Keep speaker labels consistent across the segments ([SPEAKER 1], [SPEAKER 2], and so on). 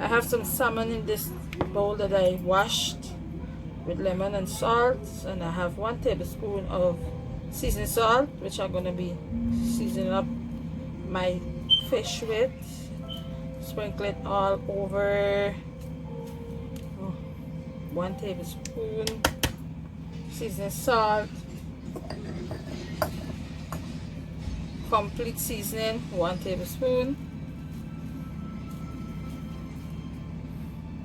[SPEAKER 1] I have some salmon in this bowl that I washed with lemon and salt, and I have 1 tablespoon of seasoned salt, which I'm going to be seasoning up my fish with. Sprinkle it all over. 1 tablespoon seasoned salt. Complete seasoning, 1 tablespoon.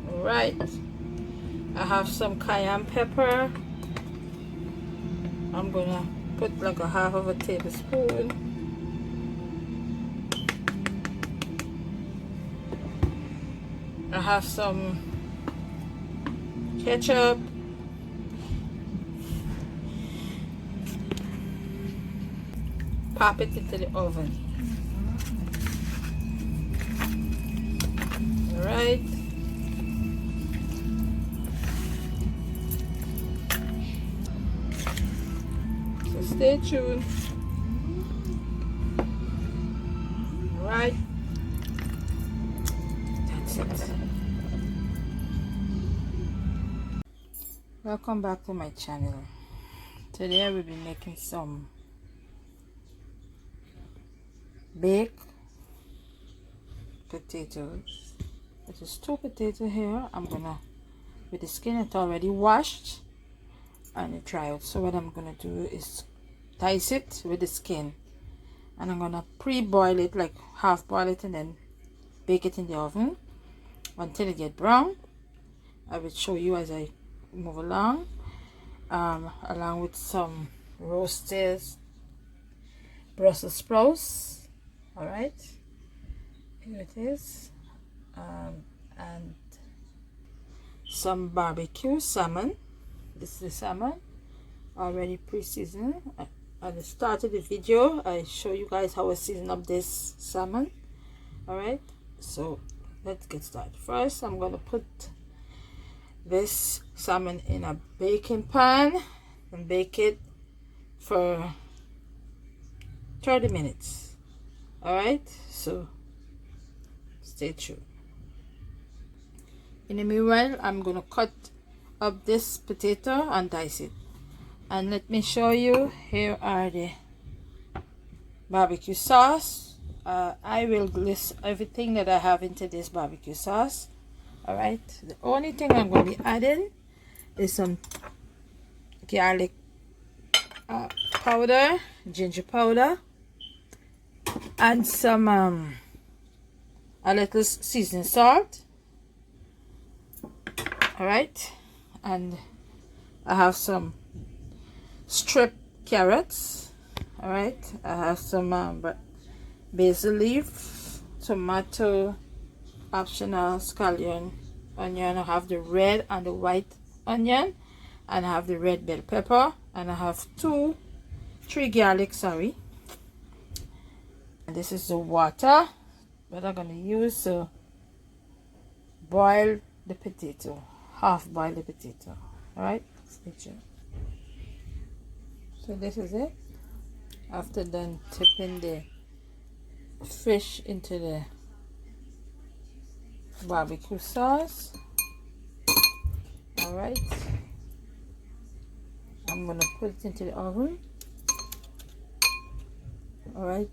[SPEAKER 1] Alright, I have some cayenne pepper. I'm gonna put like a half of a tablespoon. I have some ketchup. Pop it into the oven. Alright. So stay tuned. Alright. That's it. Welcome back to my channel. Today I will be making some baked potatoes. It is 2 potatoes here. I'm gonna, with the skin it's already washed and dry out. So what I'm gonna do is dice it with the skin, and I'm gonna pre-boil it, like half boil it, and then bake it in the oven until it get brown. I will show you as I move along, along with some roasted Brussels sprouts. All right, here it is, and some barbecue salmon. This is the salmon already pre-seasoned. At the start of the video I show you guys how I season up this salmon. All right, so let's get started. First I'm going to put this salmon in a baking pan and bake it for 30 minutes. All right, so stay tuned. In the meanwhile, I'm gonna cut up this potato and dice it. And let me show you, here are the barbecue sauce. I will list everything that I have into this barbecue sauce. All right, the only thing I'm going to be adding is some garlic powder, ginger powder, and some a little seasoning salt. All right, and I have some strip carrots. All right, I have some basil leaf, tomato, optional, scallion, onion. I have the red and the white onion, and I have the red bell pepper, and I have 3 garlic, sorry. And this is the water that I'm going to use to boil the potato, half boil the potato. All right, stay tuned. So this is it. After done tipping the fish into the barbecue sauce. All right, I'm going to put it into the oven. All right,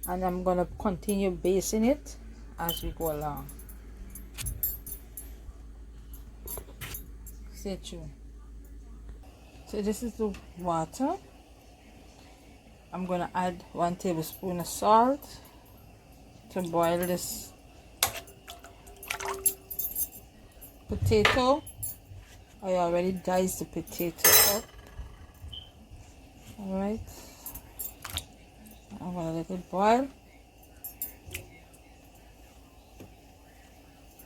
[SPEAKER 1] and I'm going to continue basting it as we go along. Stay tuned. So this is the water. I'm going to add 1 tablespoon of salt to boil this potato. I already diced the potato up. All right, I'm going to let it boil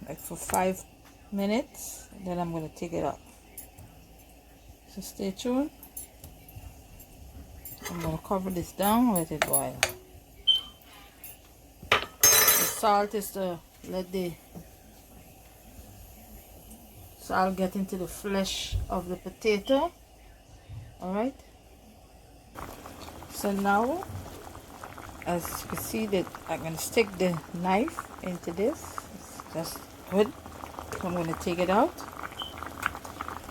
[SPEAKER 1] like for 5 minutes, then I'm going to take it out. So stay tuned. I'm going to cover this down and let it boil. The salt is to let the salt get into the flesh of the potato. All right, so now as you can see that I'm going to stick the knife into this. That's good. So I'm going to take it out,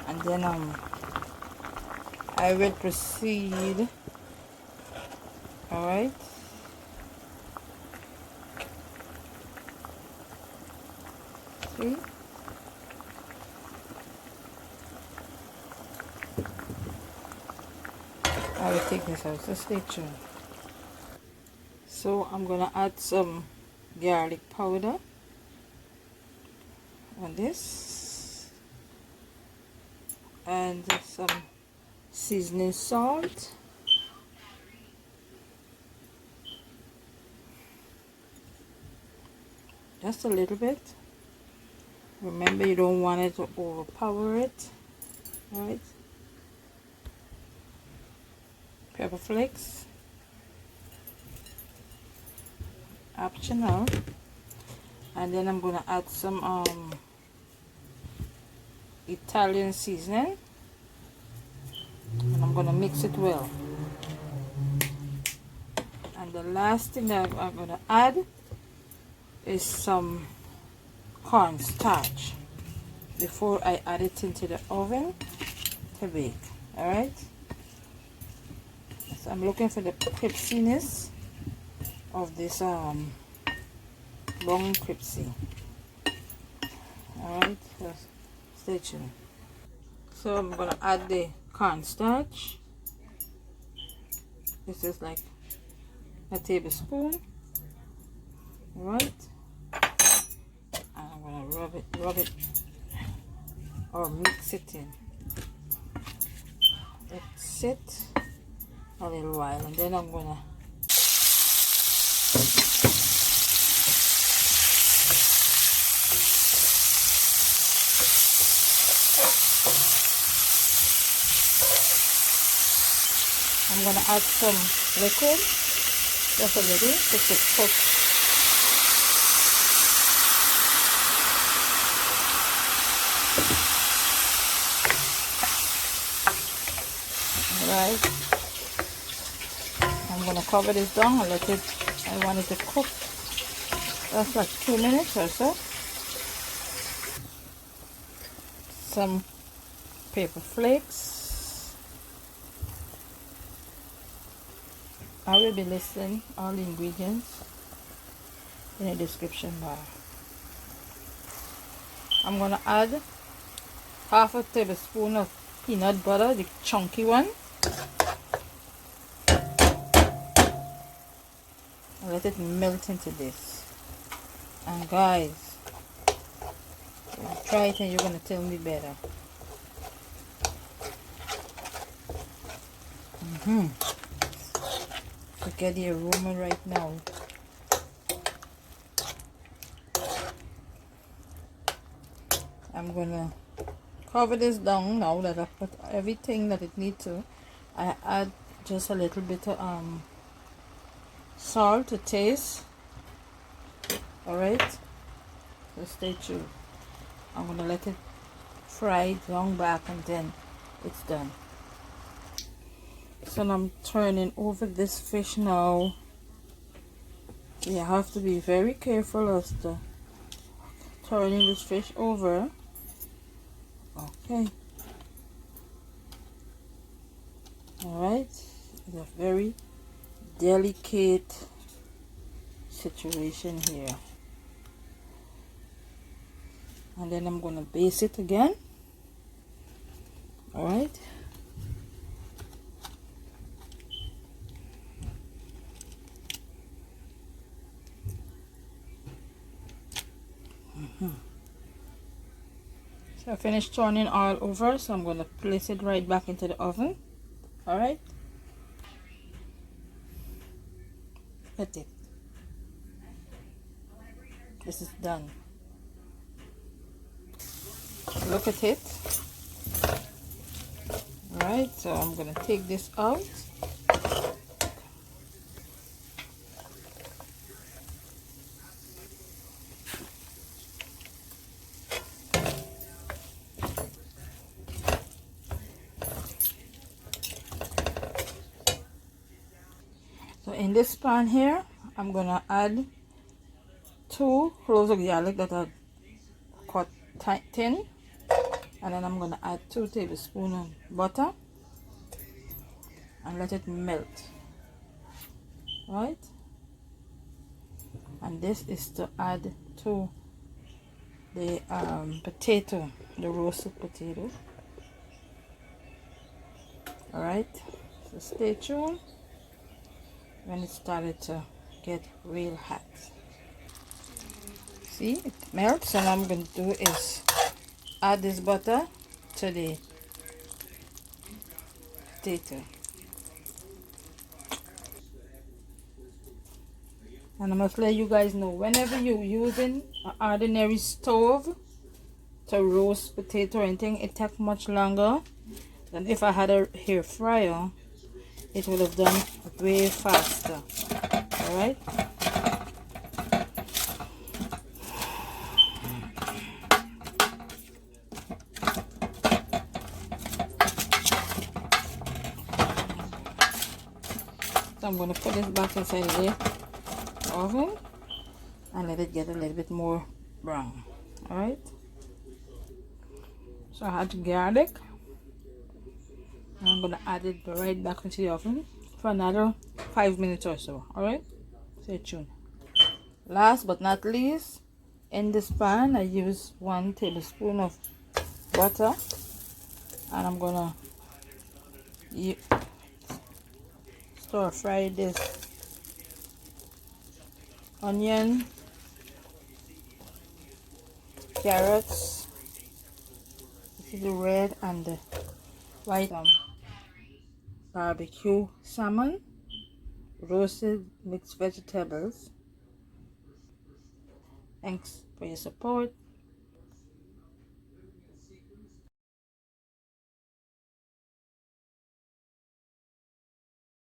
[SPEAKER 1] and then I will proceed. All right. See. I will take this out, so stay tuned. So I'm gonna add some garlic powder on this, and some seasoning salt, just a little bit. Remember, you don't want it to overpower it. All right. Pepper flakes, optional. And then I'm gonna add some Italian seasoning, and I'm gonna mix it well. And the last thing that I'm gonna add is some cornstarch before I add it into the oven to bake. All right. So I'm looking for the crispiness of this brown crispy. All right. So stay tuned. So I'm gonna add the cornstarch. This is like a tablespoon. All right. And I'm gonna rub it, or mix it in. Let it sit a little while, and then I'm gonna add some liquid, just a little, just to cook. Alright, I'm gonna cover this down and let it, I want it to cook. That's like 2 minutes or so. Some pepper flakes. I will be listing all the ingredients in the description bar. I'm gonna add half a tablespoon of peanut butter, the chunky one. And let it melt into this. And guys, try it and you're gonna tell me better. Get the aroma right now. I'm gonna cover this down now that I put everything that it needs to. I add just a little bit of salt to taste. All right, so stay tuned. I'm gonna let it fry down back, and then it's done. So I'm turning over this fish now. You have to be very careful as to turning this fish over. Okay. Alright. It's a very delicate situation here. And then I'm going to baste it again. Alright. So I finished turning all over, so I'm going to place it right back into the oven. Alright. Look at it. This is done. Look at it. Alright, so I'm going to take this out. So in this pan here, I'm gonna add 2 cloves of garlic that I tin, and then I'm gonna add 2 tablespoons of butter and let it melt. Right, and this is to add to the potato, the roasted potato. All right, so stay tuned when it started to get real hot. See, it melts, and I'm going to do is add this butter to the potato. And I must let you guys know, whenever you're using an ordinary stove to roast potato or anything, it takes much longer than if I had a hair fryer. It would have done way faster. All right. So I'm going to put this back inside the oven and let it get a little bit more brown. All right. So I had garlic. I'm going to add it right back into the oven for another 5 minutes or so. All right. Stay tuned. Last but not least, in this pan I use 1 tablespoon of butter, and I'm gonna stir fry this onion, carrots. This is the red and the white barbecue salmon, roasted mixed vegetables. Thanks for your support.